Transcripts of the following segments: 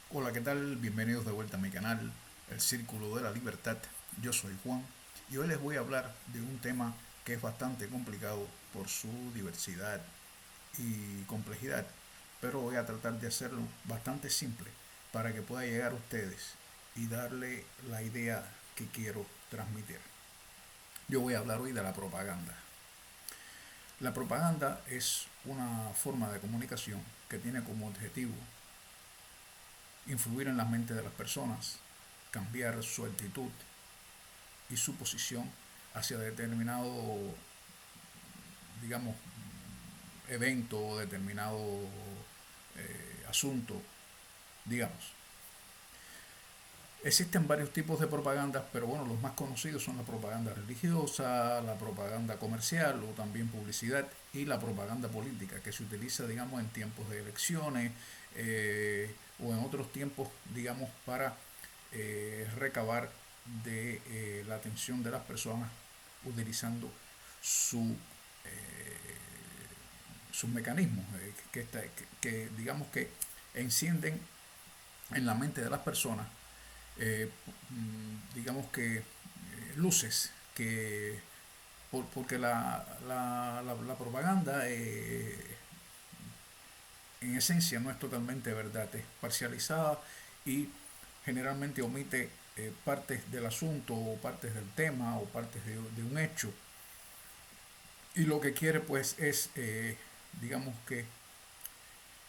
Hola, ¿qué tal? Bienvenidos de vuelta a mi canal, El Círculo de la Libertad. Yo soy Juan y hoy les voy a hablar de un tema que es bastante complicado por su diversidad y complejidad, pero voy a tratar de hacerlo bastante simple para que pueda llegar a ustedes y darle la idea que quiero transmitir. Yo voy a hablar hoy de la propaganda. La propaganda es una forma de comunicación que tiene como objetivo influir en la mente de las personas, cambiar su actitud y su posición hacia determinado, digamos, evento o determinado asunto, digamos. Existen varios tipos de propaganda, pero bueno, los más conocidos son la propaganda religiosa, la propaganda comercial o también publicidad y la propaganda política, que se utiliza, digamos, en tiempos de elecciones o en otros tiempos, digamos, para recabar de la atención de las personas utilizando su, sus mecanismos digamos que encienden en la mente de las personas digamos que luces que porque la propaganda en esencia no es totalmente verdad, es parcializada y generalmente omite partes del asunto o partes del tema o partes de un hecho, y lo que quiere pues es digamos que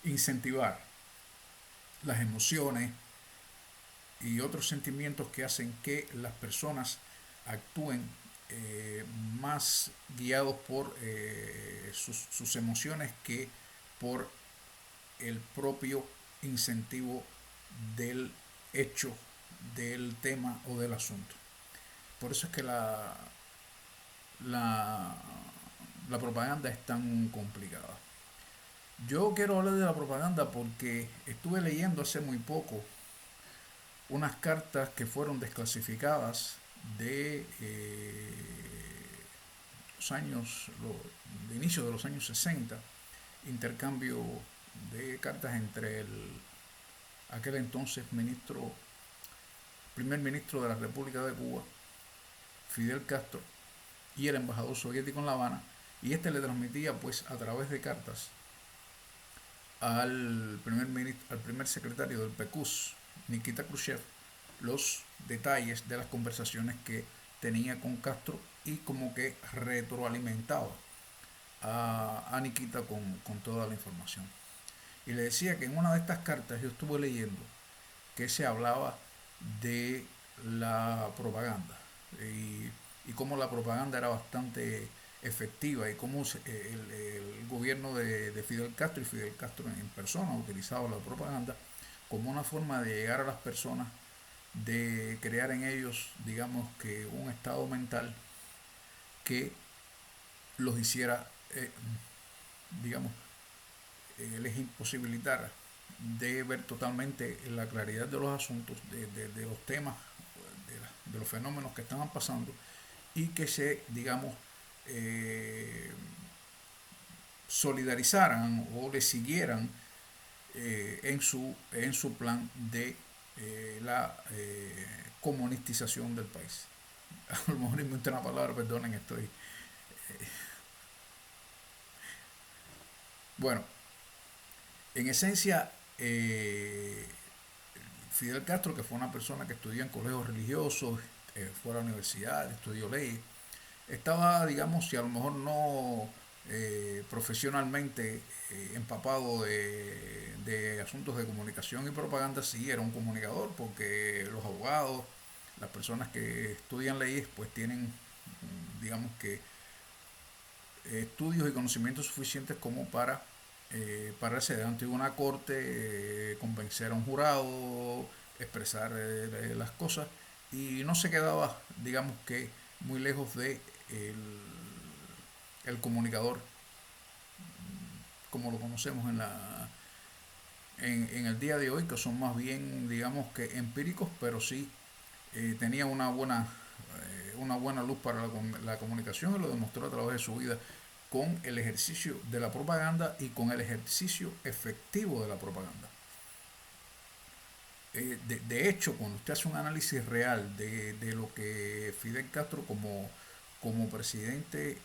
incentivar las emociones y otros sentimientos que hacen que las personas actúen más guiados por sus emociones que por el propio incentivo del hecho, del tema o del asunto. Por eso es que la, la propaganda es tan complicada. Yo quiero hablar de la propaganda porque estuve leyendo hace muy poco unas cartas que fueron desclasificadas de los años, de inicio de los años 60, intercambio de cartas entre aquel entonces primer ministro de la República de Cuba, Fidel Castro, y el embajador soviético en La Habana, y este le transmitía pues a través de cartas al primer secretario del PECUS, Nikita Khrushchev, los detalles de las conversaciones que tenía con Castro y como que retroalimentaba a Nikita con toda la información. Y le decía que en una de estas cartas yo estuve leyendo que se hablaba de la propaganda y cómo la propaganda era bastante efectiva y cómo el gobierno de Fidel Castro y Fidel Castro en persona utilizaba la propaganda como una forma de llegar a las personas, de crear en ellos, digamos que un estado mental que los hiciera, digamos, les imposibilitara de ver totalmente la claridad de los asuntos, de los temas, de los fenómenos que estaban pasando y que se, digamos, eh, solidarizaran o le siguieran en su plan de la comunistización del país. A lo mejor inventé una palabra, perdonen, estoy. Bueno, en esencia, Fidel Castro, que fue una persona que estudió en colegios religiosos, fue a la universidad, estudió leyes, estaba, digamos, si a lo mejor no profesionalmente empapado de asuntos de comunicación y propaganda, sí era un comunicador, porque los abogados, las personas que estudian leyes, pues tienen, digamos que, estudios y conocimientos suficientes como para pararse delante de una corte, convencer a un jurado, expresar las cosas, y no se quedaba, digamos que, muy lejos de el comunicador como lo conocemos en el día de hoy, que son más bien, digamos que empíricos, pero sí tenía una buena luz para la comunicación, y lo demostró a través de su vida con el ejercicio de la propaganda y con el ejercicio efectivo de la propaganda. de hecho, cuando usted hace un análisis real de lo que Fidel Castro como presidente,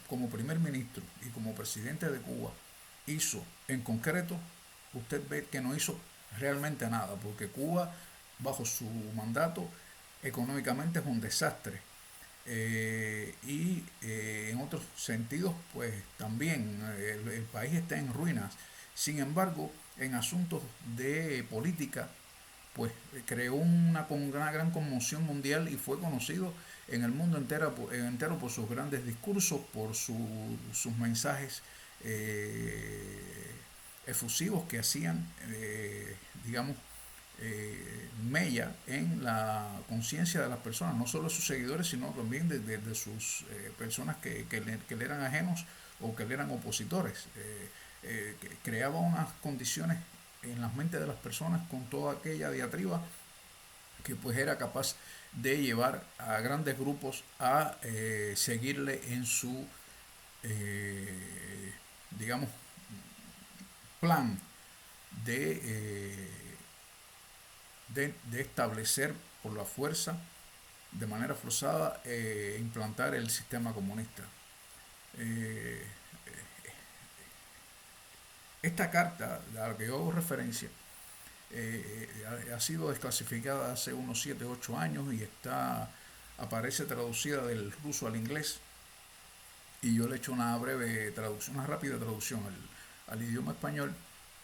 como primer ministro y como presidente de Cuba hizo en concreto, usted ve que no hizo realmente nada, porque Cuba, bajo su mandato, económicamente es un desastre. En otros sentidos, pues también el país está en ruinas. Sin embargo, en asuntos de política, pues creó una gran conmoción mundial y fue conocido en el mundo entero por sus grandes discursos, por sus mensajes efusivos que hacían, digamos, mella en la conciencia de las personas, no solo de sus seguidores, sino también de sus personas que le eran ajenos o que le eran opositores. Que creaba unas condiciones en las mentes de las personas con toda aquella diatriba que pues era capaz de llevar a grandes grupos a seguirle en su, digamos, plan de, de establecer por la fuerza, de manera forzada, implantar el sistema comunista. Eh, esta carta a la que yo hago referencia ha sido desclasificada hace unos 7 8 años y aparece traducida del ruso al inglés, y yo le he hecho una breve traducción, una rápida traducción al idioma español,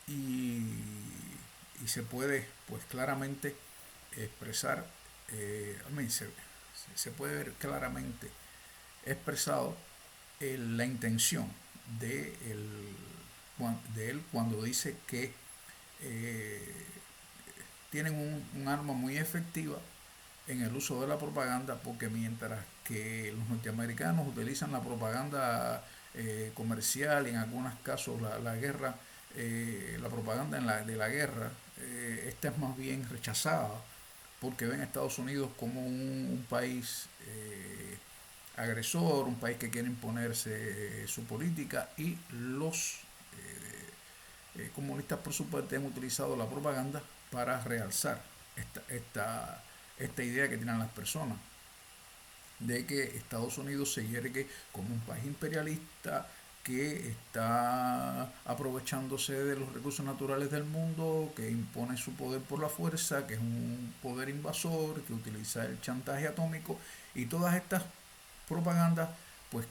y, y se puede pues claramente expresar, se puede ver claramente expresado la intención de, de él cuando dice que eh, tienen un arma muy efectiva en el uso de la propaganda, porque mientras que los norteamericanos utilizan la propaganda comercial y en algunos casos la guerra, la propaganda de la guerra, esta es más bien rechazada porque ven a Estados Unidos como un país agresor, un país que quiere imponerse su política, y los comunistas por su parte han utilizado la propaganda para realzar esta idea que tienen las personas de que Estados Unidos se yergue como un país imperialista que está aprovechándose de los recursos naturales del mundo, que impone su poder por la fuerza, que es un poder invasor, que utiliza el chantaje atómico, y todas estas propagandas pues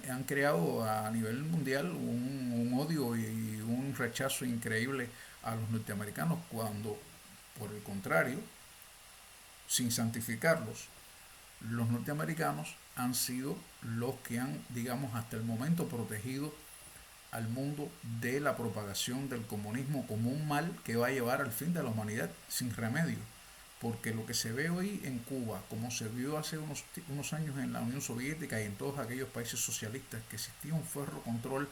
han creado a nivel mundial un odio y un rechazo increíble a los norteamericanos, cuando por el contrario, sin santificarlos, los norteamericanos han sido los que han, digamos, hasta el momento protegido al mundo de la propagación del comunismo como un mal que va a llevar al fin de la humanidad sin remedio. Porque lo que se ve hoy en Cuba, como se vio hace unos años en la Unión Soviética y en todos aquellos países socialistas, que existía un ferro control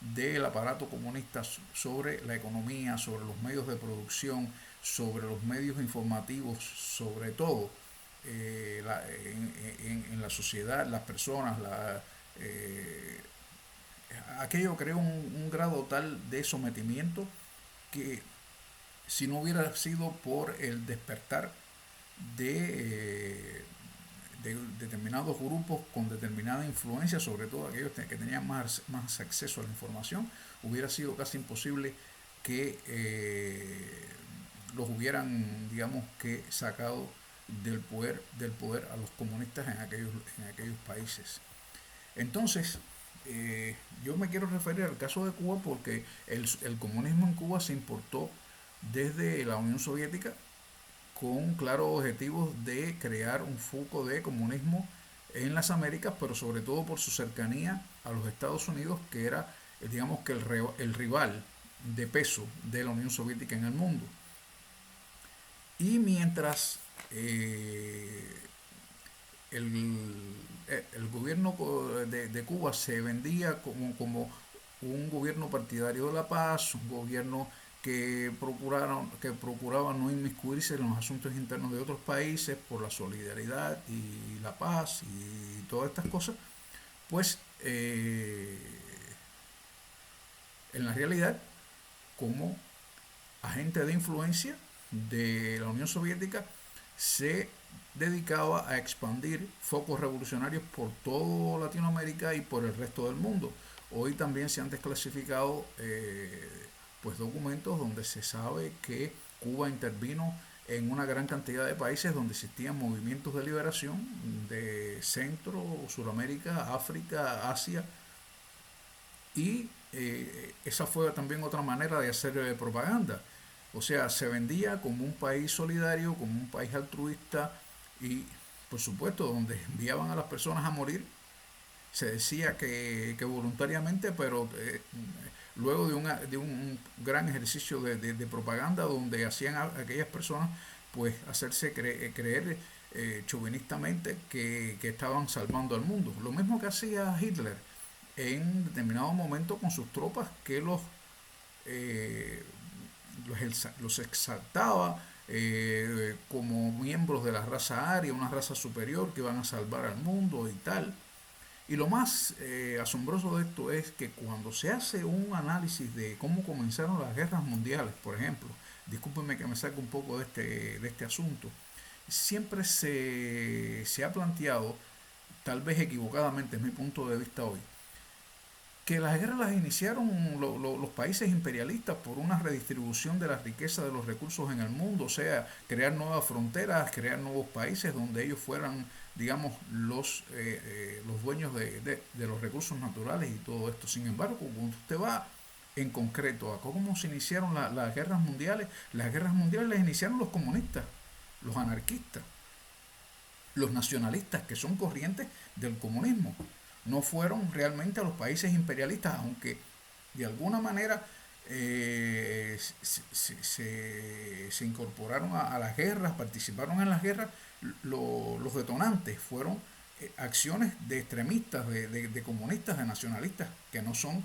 del aparato comunista sobre la economía, sobre los medios de producción, sobre los medios informativos, sobre todo en la sociedad, las personas, aquello creó un grado tal de sometimiento que, si no hubiera sido por el despertar de determinados grupos con determinada influencia, sobre todo aquellos que tenían más acceso a la información, hubiera sido casi imposible que los hubieran, digamos, que sacado del poder a los comunistas en aquellos países. Entonces, yo me quiero referir al caso de Cuba porque el comunismo en Cuba se importó desde la Unión Soviética con claros objetivos de crear un foco de comunismo en las Américas, pero sobre todo por su cercanía a los Estados Unidos, que era, digamos, que el rival de peso de la Unión Soviética en el mundo. Y mientras el, el gobierno de Cuba se vendía como un gobierno partidario de la paz, un gobierno que procuraba no inmiscuirse en los asuntos internos de otros países por la solidaridad y la paz y todas estas cosas, pues en la realidad, como agente de influencia de la Unión Soviética, se dedicaba a expandir focos revolucionarios por toda Latinoamérica y por el resto del mundo. Hoy también se han desclasificado pues documentos donde se sabe que Cuba intervino en una gran cantidad de países donde existían movimientos de liberación de Centro, Suramérica, África, Asia, y esa fue también otra manera de hacer propaganda. O sea, se vendía como un país solidario, como un país altruista y, por supuesto, donde enviaban a las personas a morir, se decía que voluntariamente, pero luego de un gran ejercicio de propaganda donde hacían a aquellas personas pues hacerse creer chauvinistamente que estaban salvando al mundo. Lo mismo que hacía Hitler en determinado momento con sus tropas, que eh, los exaltaba como miembros de la raza aria, una raza superior que iban a salvar al mundo y tal. Y lo más asombroso de esto es que cuando se hace un análisis de cómo comenzaron las guerras mundiales, por ejemplo, discúlpenme que me saque un poco de este asunto, siempre se ha planteado, tal vez equivocadamente es mi punto de vista hoy, que las guerras las iniciaron los países imperialistas por una redistribución de la riqueza de los recursos en el mundo, o sea, crear nuevas fronteras, crear nuevos países donde ellos fueran, digamos, los dueños de los recursos naturales y todo esto. Sin embargo, cuando usted va en concreto a cómo se iniciaron las guerras mundiales las iniciaron los comunistas, los anarquistas, los nacionalistas, que son corrientes del comunismo. No fueron realmente a los países imperialistas, aunque de alguna manera se incorporaron a las guerras, participaron en las guerras. Los detonantes fueron acciones de extremistas, de comunistas, de nacionalistas, que no son,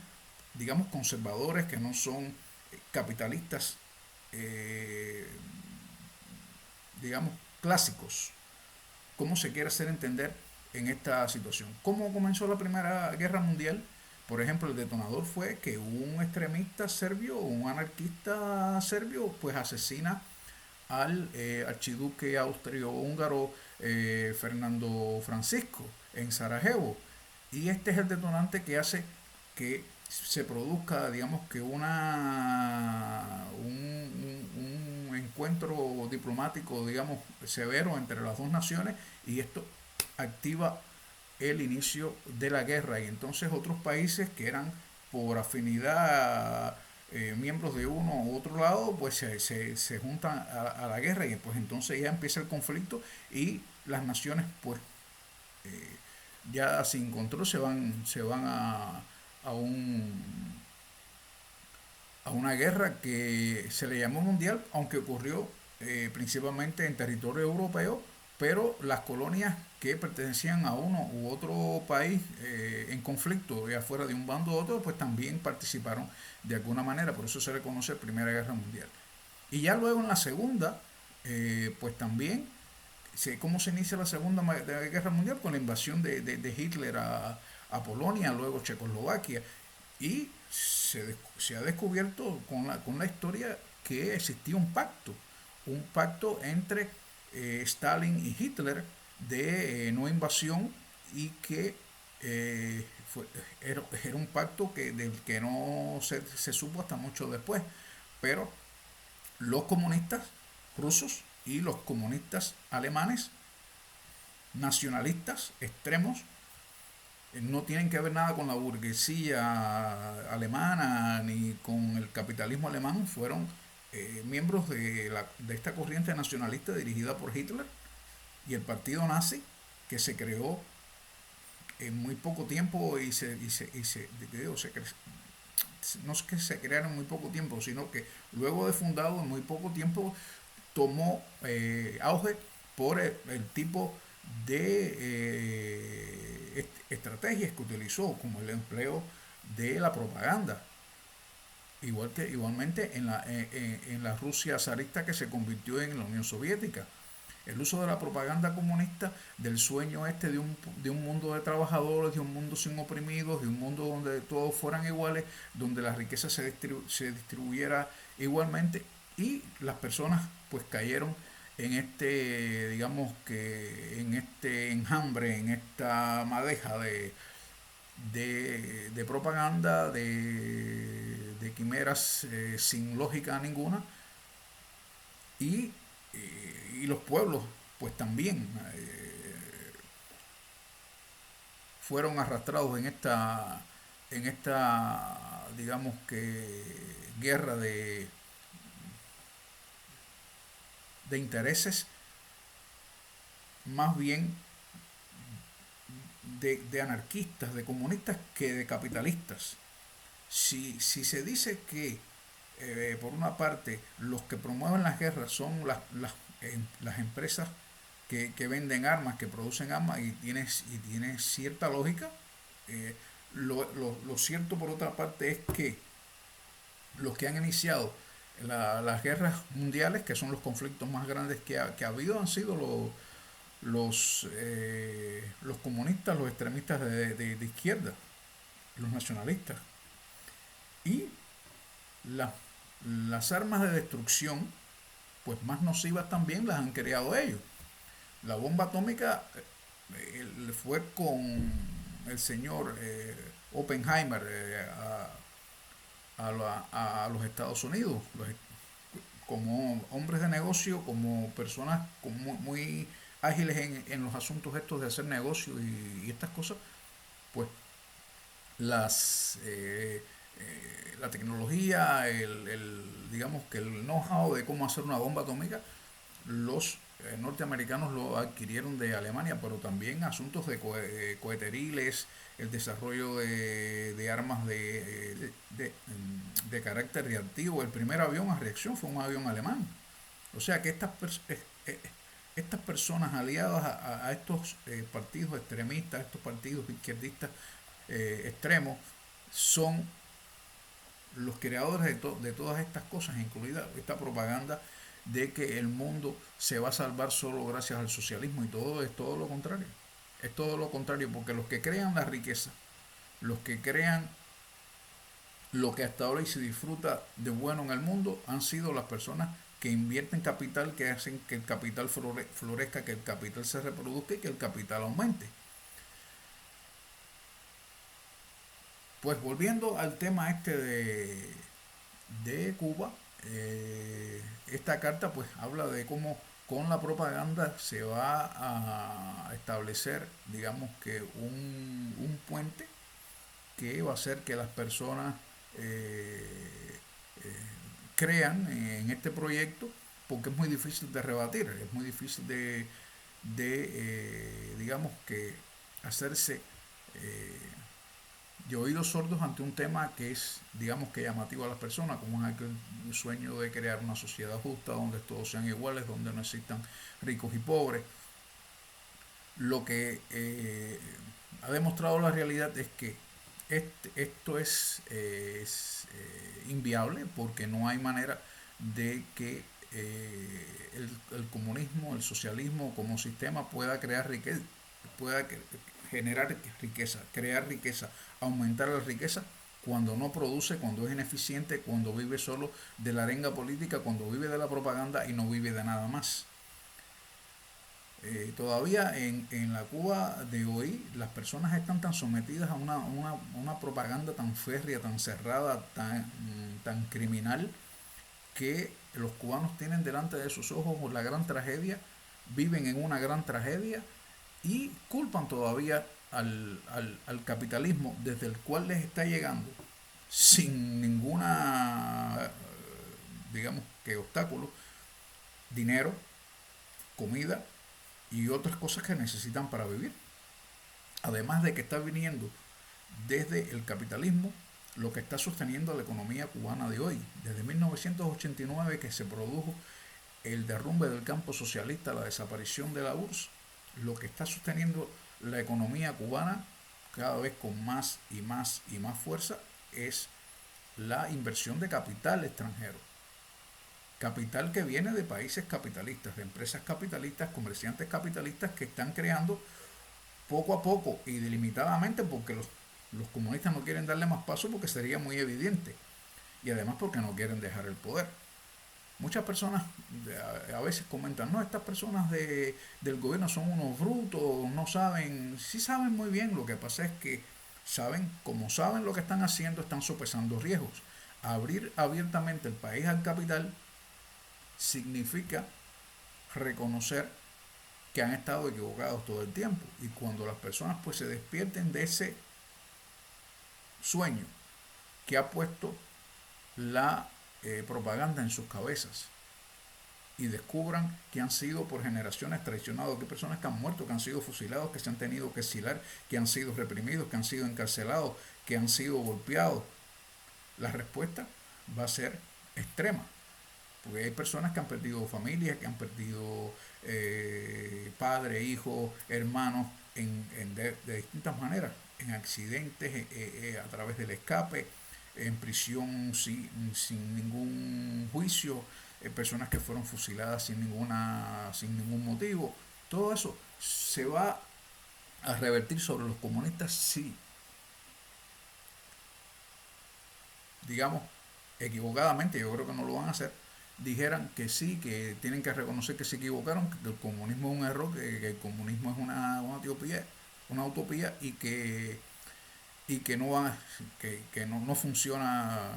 digamos, conservadores, que no son capitalistas, eh, digamos, clásicos. ¿Cómo se quiere hacer entender en esta situación? ¿Cómo comenzó la Primera Guerra Mundial? Por ejemplo, el detonador fue que un extremista serbio, un anarquista serbio, pues asesina al archiduque austrio-húngaro Fernando Francisco en Sarajevo. Y este es el detonante que hace que se produzca, digamos, que un encuentro diplomático, digamos, severo entre las dos naciones, y esto activa el inicio de la guerra. Y entonces otros países que eran por afinidad miembros de uno u otro lado, pues se juntan a la guerra, y pues entonces ya empieza el conflicto y las naciones pues eh, ya sin control se van a, un, a una guerra que se le llamó mundial, aunque ocurrió principalmente en territorio europeo, pero las colonias que pertenecían a uno u otro país en conflicto, ya fuera de un bando u otro, pues también participaron de alguna manera, por eso se le conoce Primera Guerra Mundial. Y ya luego en la segunda, pues también, ¿cómo se inicia la Segunda Guerra Mundial? Con la invasión de Hitler a Polonia, luego Checoslovaquia, y se ha descubierto con la historia que existía un pacto entre Stalin y Hitler de no invasión, y que eh, fue, era un pacto del que no se supo hasta mucho después, pero los comunistas rusos y los comunistas alemanes, nacionalistas extremos, no tienen que ver nada con la burguesía alemana ni con el capitalismo alemán, fueron miembros de esta corriente nacionalista dirigida por Hitler y el partido nazi, que se creó en muy poco tiempo no es que se creara en muy poco tiempo, sino que luego de fundado en muy poco tiempo tomó auge por el tipo de estrategias que utilizó, como el empleo de la propaganda, igualmente en la Rusia zarista, que se convirtió en la Unión Soviética. El uso de la propaganda comunista, del sueño este de un mundo de trabajadores, de un mundo sin oprimidos, de un mundo donde todos fueran iguales, donde la riqueza se distribuyera igualmente, y las personas pues cayeron en este, digamos que en este enjambre, en esta madeja de propaganda, de quimeras sin lógica ninguna, y, y los pueblos pues también fueron arrastrados en esta digamos que guerra de intereses, más bien de anarquistas, de comunistas, que de capitalistas. Si se dice que, por una parte, los que promueven las guerras son las empresas que venden armas, que producen armas, y tiene cierta lógica, eh, lo cierto, por otra parte, es que los que han iniciado las guerras mundiales, que son los conflictos más grandes que ha habido, han sido los comunistas, los extremistas de izquierda, los nacionalistas. Y la- las armas de destrucción, pues más nocivas también las han creado ellos. La bomba atómica fue con el señor Oppenheimer a los Estados Unidos, como hombres de negocio, como personas muy ágiles en los asuntos estos de hacer negocio y estas cosas, pues la tecnología, digamos que el know-how de cómo hacer una bomba atómica, los norteamericanos lo adquirieron de Alemania, pero también asuntos de coheteriles, el desarrollo de armas de carácter reactivo. El primer avión a reacción fue un avión alemán. O sea que estas personas aliadas a estos partidos extremistas, a estos partidos izquierdistas extremos, son los creadores de todas estas cosas, incluida esta propaganda de que el mundo se va a salvar solo gracias al socialismo, y todo es todo lo contrario. Es todo lo contrario, porque los que crean la riqueza, los que crean lo que hasta ahora se disfruta de bueno en el mundo, han sido las personas que invierten capital, que hacen que el capital florezca, que el capital se reproduzca y que el capital aumente. Pues volviendo al tema este de Cuba, esta carta pues habla de cómo con la propaganda se va a establecer, digamos que un puente que va a hacer que las personas crean en este proyecto, porque es muy difícil de rebatir, es muy difícil digamos que hacerse eh, de oídos sordos ante un tema que es, digamos que llamativo a las personas, como es aquel sueño de crear una sociedad justa, donde todos sean iguales, donde no existan ricos y pobres. Lo que ha demostrado la realidad es que esto es inviable, porque no hay manera de que el comunismo, el socialismo como sistema pueda crear riqueza, pueda generar riqueza, crear riqueza, aumentar la riqueza cuando no produce, cuando es ineficiente, cuando vive solo de la arenga política, cuando vive de la propaganda y no vive de nada más. Todavía en la Cuba de hoy las personas están tan sometidas a una propaganda tan férrea, tan cerrada, tan criminal, que los cubanos tienen delante de sus ojos la gran tragedia, viven en una gran tragedia y culpan todavía al capitalismo, desde el cual les está llegando sin ninguna, digamos que obstáculo, dinero, comida y otras cosas que necesitan para vivir. Además de que está viniendo desde el capitalismo lo que está sosteniendo la economía cubana de hoy. Desde 1989, que se produjo el derrumbe del campo socialista, la desaparición de la URSS, lo que está sosteniendo la economía cubana cada vez con más y más y más fuerza es la inversión de capital extranjero. Capital que viene de países capitalistas, de empresas capitalistas, comerciantes capitalistas, que están creando poco a poco y delimitadamente, porque los comunistas no quieren darle más paso, porque sería muy evidente, y además porque no quieren dejar el poder. Muchas personas a veces comentan, no, estas personas del gobierno son unos brutos, no saben, sí saben muy bien, lo que pasa es que saben, como saben lo que están haciendo, están sopesando riesgos. Abrir abiertamente el país al capital significa reconocer que han estado equivocados todo el tiempo. Y cuando las personas pues se despierten de ese sueño que ha puesto la propaganda en sus cabezas y descubran que han sido por generaciones traicionados, que personas que han muerto, que han sido fusilados, que se han tenido que exilar, que han sido reprimidos, que han sido encarcelados, que han sido golpeados, la respuesta va a ser extrema. Porque hay personas que han perdido familias, que han perdido padre, hijo, hermanos, de distintas maneras, en accidentes, a través del escape, en prisión sin ningún juicio, personas que fueron fusiladas sin ningún motivo. Todo eso se va a revertir sobre los comunistas si, digamos, equivocadamente, yo creo que no lo van a hacer, dijeran que sí, que tienen que reconocer que se equivocaron, que el comunismo es un error, que el comunismo es una utopía y que no va, que no, no funciona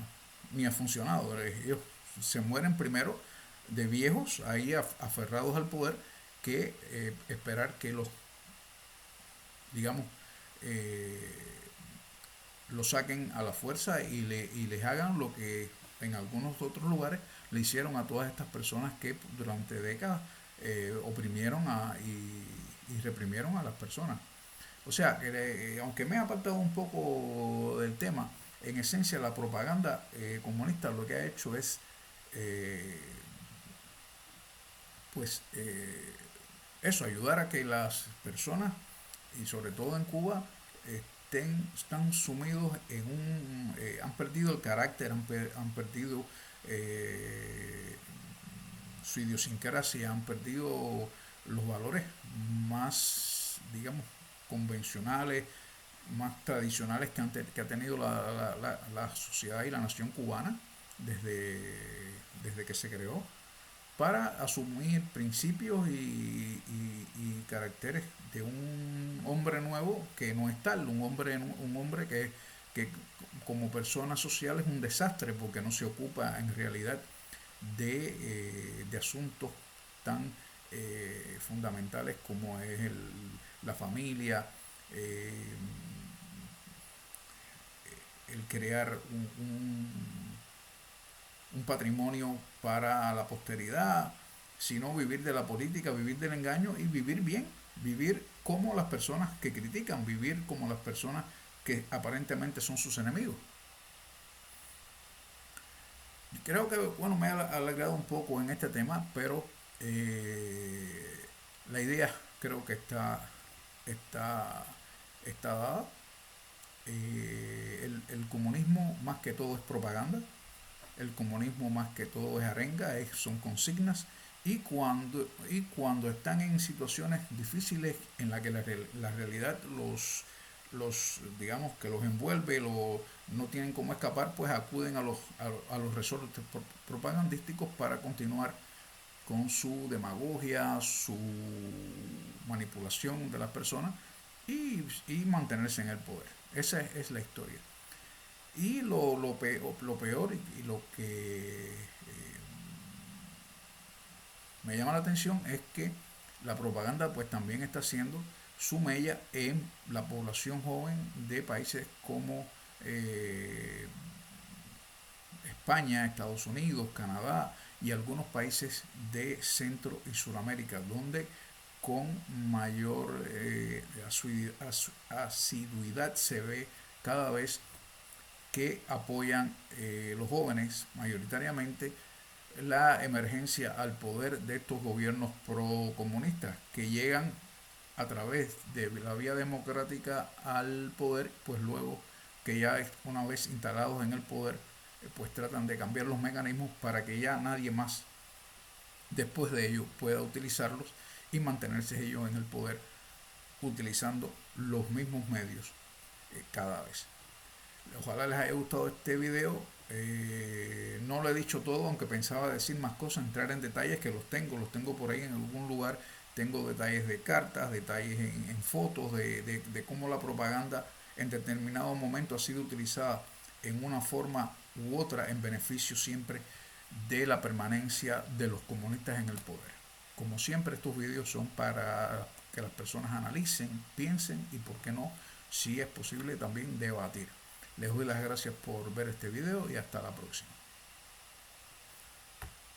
ni ha funcionado. Ellos se mueren primero de viejos, ahí aferrados al poder, que esperar que los, digamos, eh, lo saquen a la fuerza y les hagan lo que en algunos otros lugares le hicieron a todas estas personas que durante décadas oprimieron y reprimieron a las personas. O sea, que aunque me he apartado un poco del tema, en esencia la propaganda comunista lo que ha hecho es, eh, pues, eso, ayudar a que las personas, y sobre todo en Cuba, están sumidos en han perdido el carácter, han perdido eh, su idiosincrasia, han perdido los valores más, digamos, convencionales, más tradicionales que ha tenido la sociedad y la nación cubana desde que se creó, para asumir principios y caracteres de un hombre nuevo que no es tal, un hombre que como persona social es un desastre porque no se ocupa en realidad de asuntos tan fundamentales como es la familia, eh, el crear un patrimonio para la posteridad, sino vivir de la política, vivir del engaño y vivir bien, vivir como las personas que critican, vivir como las personas que aparentemente son sus enemigos. Creo que, bueno, me he alargado un poco en este tema, pero la idea creo que está, está dada. El comunismo más que todo es propaganda, el comunismo más que todo es arenga, son consignas, y cuando están en situaciones difíciles en las que la realidad digamos que los envuelve, no tienen cómo escapar, pues acuden a los resortes propagandísticos para continuar con su demagogia, su manipulación de las personas y mantenerse en el poder. Esa es la historia. Y lo peor y lo que me llama la atención es que la propaganda pues también está haciendo su mella en la población joven de países como España, Estados Unidos, Canadá y algunos países de Centro y Suramérica, donde con mayor asiduidad se ve cada vez que apoyan los jóvenes mayoritariamente la emergencia al poder de estos gobiernos procomunistas que llegan a través de la vía democrática al poder, pues luego que ya una vez instalados en el poder, pues tratan de cambiar los mecanismos para que ya nadie más después de ello pueda utilizarlos y mantenerse ellos en el poder utilizando los mismos medios cada vez. Ojalá les haya gustado este video No lo he dicho todo, aunque pensaba decir más cosas, entrar en detalles que los tengo por ahí en algún lugar. Tengo detalles de cartas, detalles en fotos, de cómo la propaganda en determinado momento ha sido utilizada en una forma u otra en beneficio siempre de la permanencia de los comunistas en el poder. Como siempre, estos videos son para que las personas analicen, piensen y, por qué no, si es posible, también debatir. Les doy las gracias por ver este video y hasta la próxima.